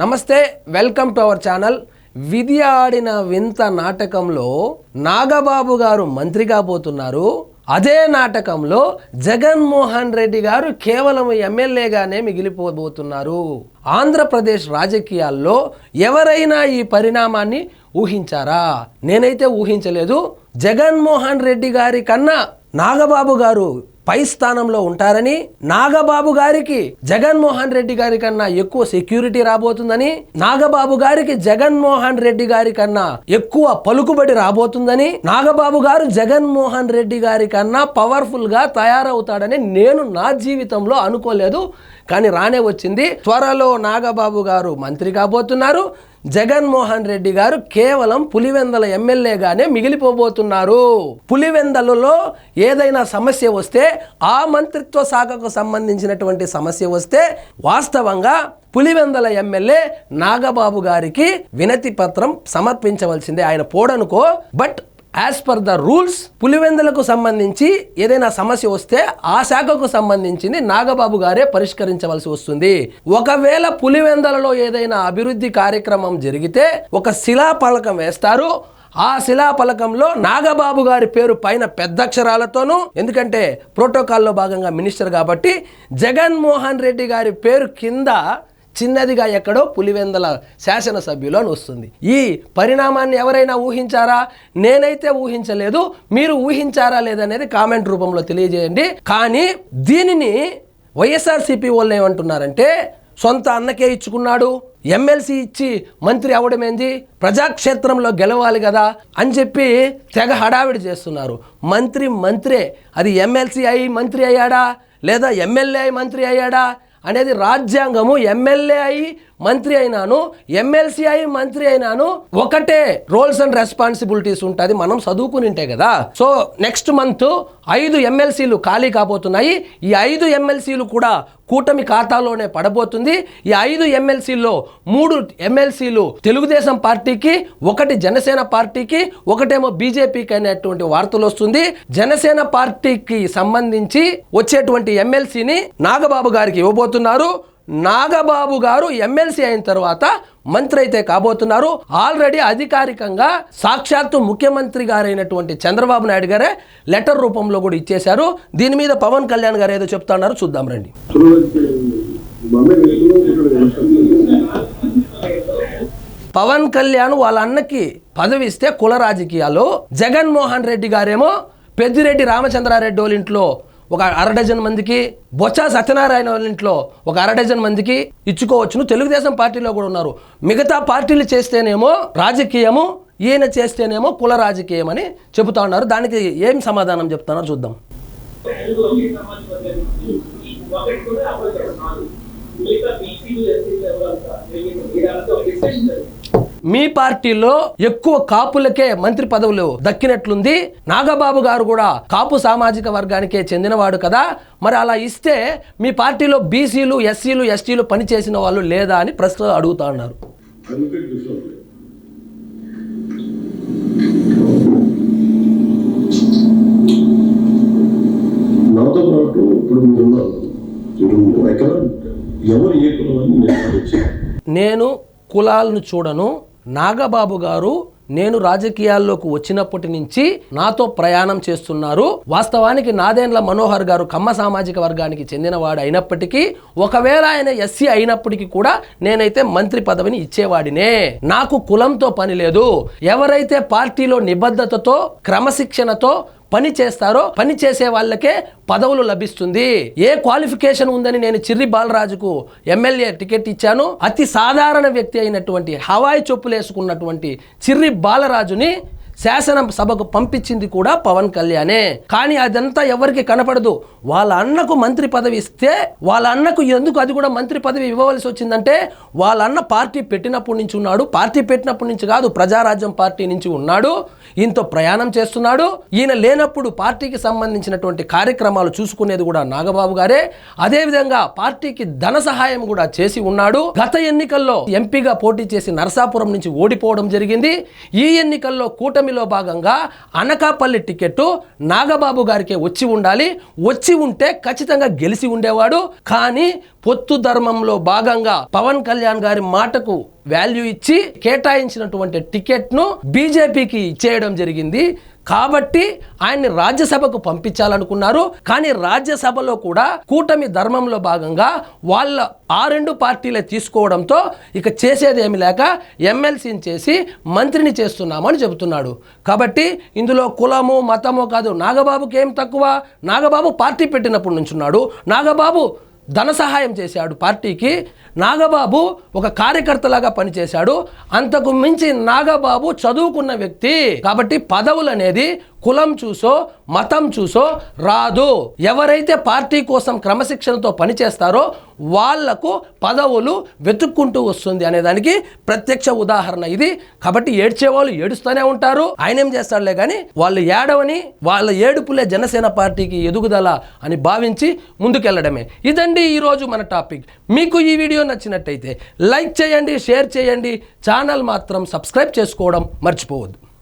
నమస్తే, welcome to our channel. విధి ఆడిన వింత నాటకంలో నాగబాబు గారు మంత్రి కాబోతున్నారు. అదే నాటకంలో జగన్మోహన్ రెడ్డి గారు కేవలం ఎమ్మెల్యేగానే మిగిలిపోబోతున్నారు. ఆంధ్రప్రదేశ్ రాజకీయాల్లో ఎవరైనా ఈ పరిణామాన్ని ఊహించారా? నేనైతే ఊహించలేదు. జగన్మోహన్ రెడ్డి గారి కన్నా నాగబాబు గారు పై స్థానంలో ఉంటారని, నాగబాబు గారికి జగన్మోహన్ రెడ్డి గారి కన్నా ఎక్కువ సెక్యూరిటీ రాబోతుందని, నాగబాబు గారికి జగన్మోహన్ రెడ్డి గారి కన్నా ఎక్కువ పలుకుబడి రాబోతుందని, నాగబాబు గారు జగన్మోహన్ రెడ్డి గారి కన్నా పవర్ఫుల్ గా తయారవుతాడని నేను నా జీవితంలో అనుకోలేదు. కానీ రానే వచ్చింది. త్వరలో నాగబాబు గారు మంత్రి కాబోతున్నారు. జగన్మోహన్ రెడ్డి గారు కేవలం పులివెందల ఎమ్మెల్యేగానే మిగిలిపోబోతున్నారు. పులివెందలలో ఏదైనా సమస్య వస్తే, ఆ మంత్రిత్వ శాఖకు సంబంధించినటువంటి సమస్య వస్తే, వాస్తవంగా పులివెందల ఎమ్మెల్యే నాగబాబు గారికి వినతి పత్రం సమర్పించవలసిందే. ఆయన పోడనుకో, but as per the rules పులివెందులకు సంబంధించి ఏదైనా సమస్య వస్తే ఆ శాఖకు సంబంధించింది నాగబాబు గారే పరిష్కరించవలసి వస్తుంది. ఒకవేళ పులివెందులలో ఏదైనా అభివృద్ధి కార్యక్రమం జరిగితే ఒక శిలాఫలకం వేస్తారు. ఆ శిలాఫలకంలో నాగబాబు గారి పేరు పైన పెద్ద అక్షరాలతోనూ, ఎందుకంటే ప్రోటోకాల్లో భాగంగా మినిస్టర్ కాబట్టి, జగన్మోహన్ రెడ్డి గారి పేరు కింద చిన్నదిగా ఎక్కడో పులివెందల శాసనసభ్యులు అని వస్తుంది. ఈ పరిణామాన్ని ఎవరైనా ఊహించారా? నేనైతే ఊహించలేదు. మీరు ఊహించారా లేదనేది కామెంట్ రూపంలో తెలియజేయండి. కానీ దీనిని వైఎస్ఆర్సీపీ వాళ్ళు ఏమంటున్నారంటే, సొంత అన్నకే ఇచ్చుకున్నాడు, ఎమ్మెల్సీ ఇచ్చి మంత్రి అవడమేంది, ప్రజాక్షేత్రంలో గెలవాలి కదా అని చెప్పి తెగ హడావిడి చేస్తున్నారు. మంత్రే, అది ఎమ్మెల్సీ అయి మంత్రి అయ్యాడా లేదా ఎమ్మెల్యే అయి మంత్రి అయ్యాడా అనేది రాజ్యాంగము. ఎమ్మెల్యే అయి మంత్రి అయినాను, ఎమ్మెల్సీ అయి మంత్రి అయినాను ఒకటే రోల్స్ అండ్ రెస్పాన్సిబిలిటీస్ ఉంటుంది. మనం చదువుకుని ఉంటే కదా. సో నెక్స్ట్ మంత్ 5 ఎమ్మెల్సీలు ఖాళీ కాబోతున్నాయి. ఈ 5 ఎమ్మెల్సీలు కూడా కూటమి ఖాతాలోనే పడబోతుంది. ఈ 5 ఎమ్మెల్సీల్లో 3 ఎమ్మెల్సీలు తెలుగుదేశం పార్టీకి, 1 జనసేన పార్టీకి, 1 బీజేపీకి అనేటువంటి వార్తలు వస్తుంది. జనసేన పార్టీకి సంబంధించి వచ్చేటువంటి ఎమ్మెల్సీని నాగబాబు గారికి ఇవ్వబోతున్నారు. నాగబాబు గారు ఎమ్మెల్సీ అయిన తర్వాత మంత్రి అయితే కాబోతున్నారు. ఆల్రెడీ అధికారికంగా సాక్షాత్తు ముఖ్యమంత్రి గారైనటువంటి చంద్రబాబు నాయుడు గారే లెటర్ రూపంలో కూడా ఇచ్చేశారు. దీని మీద పవన్ కళ్యాణ్ గారు ఏదో చెప్తున్నారు, చూద్దాం రండి. పవన్ కళ్యాణ్ వాళ్ళ అన్నకి పదవి ఇస్తే కుల రాజకీయాలు, జగన్మోహన్ రెడ్డి గారేమో పెద్దిరెడ్డి రామచంద్రారెడ్డి వాళ్ళ ఇంట్లో ఒక 1/2 డజన్ మందికి, బొత్స సత్యనారాయణ వాళ్ళ ఇంట్లో ఒక 1/2 డజన్ మందికి ఇచ్చుకోవచ్చును. తెలుగుదేశం పార్టీలో కూడా ఉన్నారు. మిగతా పార్టీలు చేస్తేనేమో రాజకీయము, ఈయన చేస్తేనేమో కుల రాజకీయం అని చెబుతా ఉన్నారు. దానికి ఏం సమాధానం చెప్తున్నారు చూద్దాం. మీ పార్టీలో ఎక్కువ కాపులకే మంత్రి పదవులు దక్కినట్లుంది. నాగబాబు గారు కూడా కాపు సామాజిక వర్గానికే చెందినవాడు కదా, మరి అలా ఇస్తే మీ పార్టీలో బీసీలు, ఎస్సీలు, ఎస్టీలు పనిచేసిన వాళ్ళు లేదా అని ప్రశ్న అడుగుతా ఉన్నారు. నేను కులాలను చూడను. నాగబాబు గారు నేను రాజకీయాల్లోకి వచ్చినప్పటి నుంచి నాతో ప్రయాణం చేస్తున్నారు. వాస్తవానికి నాదెండ్ల మనోహర్ గారు కమ్మ సామాజిక వర్గానికి చెందినవాడు అయినప్పటికీ, ఒకవేళ ఆయన ఎస్సీ అయినప్పటికీ కూడా నేనైతే మంత్రి పదవిని ఇచ్చేవాడినే. నాకు కులంతో పని లేదు. ఎవరైతే పార్టీలో నిబద్ధతతో, క్రమశిక్షణతో పని చేస్తారో పని చేసే వాళ్ళకే పదవులు లభిస్తుంది. ఏ క్వాలిఫికేషన్ ఉందని నేను చిర్రి బాలరాజుకు ఎమ్మెల్యే టికెట్ ఇచ్చాను. అతి సాధారణ వ్యక్తి అయినటువంటి హవాయి చెప్పులు వేసుకున్నటువంటి చిర్రి బాలరాజుని శాసనసభకు పంపించింది కూడా పవన్ కళ్యాణే. కానీ అదంతా ఎవరికి కనపడదు. వాళ్ళ అన్నకు మంత్రి పదవి ఇస్తే, వాళ్ళ అన్నకు ఎందుకు అది కూడా మంత్రి పదవి ఇవ్వవలసి వచ్చిందంటే, వాళ్ళ అన్న పార్టీ పెట్టినప్పటి నుంచి ఉన్నాడు. పార్టీ పెట్టినప్పటి నుంచి కాదు, ప్రజారాజ్యం పార్టీ నుంచి ఉన్నాడు. ఈయనతో ప్రయాణం చేస్తున్నాడు. ఈయన లేనప్పుడు పార్టీకి సంబంధించినటువంటి కార్యక్రమాలు చూసుకునేది కూడా నాగబాబు గారే. అదేవిధంగా పార్టీకి ధన సహాయం కూడా చేసి ఉన్నాడు. గత ఎన్నికల్లో ఎంపీగా పోటీ చేసి నరసాపురం నుంచి ఓడిపోవడం జరిగింది. ఈ ఎన్నికల్లో కూటమి కూటమిలో భాగంగా అనకాపల్లి టికెట్ నాగబాబు గారికి వచ్చి ఉండాలి. వచ్చి ఉంటే ఖచ్చితంగా గెలిచి ఉండేవాడు. కానీ పొత్తు ధర్మంలో భాగంగా పవన్ కళ్యాణ్ గారి మాటకు వాల్యూ ఇచ్చి కేటాయించినటువంటి టికెట్ను బీజేపీకి ఇచ్చేయడం జరిగింది. కాబట్టి ఆయన్ని రాజ్యసభకు పంపించాలనుకున్నారు. కానీ రాజ్యసభలో కూడా కూటమి ధర్మంలో భాగంగా వాళ్ళ ఆ రెండు పార్టీలే తీసుకోవడంతో ఇక చేసేది ఏమి లేక ఎమ్మెల్సీని చేసి మంత్రిని చేస్తున్నామని చెబుతున్నాడు. కాబట్టి ఇందులో కులము మతము కాదు. నాగబాబుకి ఏం తక్కువ? నాగబాబు పార్టీ పెట్టినప్పుడు నుంచున్నాడు. నాగబాబు ధన సహాయం చేశాడు పార్టీకి. నాగబాబు ఒక కార్యకర్తలాగా పనిచేశాడు. అంతకు మించి నాగబాబు చదువుకున్న వ్యక్తి. కాబట్టి పదవులు అనేది కులం చూసో మతం చూసో రాదు. ఎవరైతే పార్టీ కోసం క్రమశిక్షణతో పనిచేస్తారో వాళ్లకు పదవులు వెతుక్కుంటూ వస్తుంది అనేదానికి ప్రత్యక్ష ఉదాహరణ ఇది. కాబట్టి ఏడ్చేవాళ్ళు ఏడుస్తూనే ఉంటారు. ఆయన ఏం చేస్తాడులే కానీ వాళ్ళు ఏడవని, వాళ్ళ ఏడుపులే జనసేన పార్టీకి ఎదుగుదల అని భావించి ముందుకెళ్లడమే. ఇదండి ఈరోజు మన టాపిక్. మీకు ఈ వీడియో నచ్చినట్టయితే లైక్ చేయండి, షేర్ చేయండి. ఛానల్ మాత్రం సబ్స్క్రైబ్ చేసుకోవడం మర్చిపోవద్దు.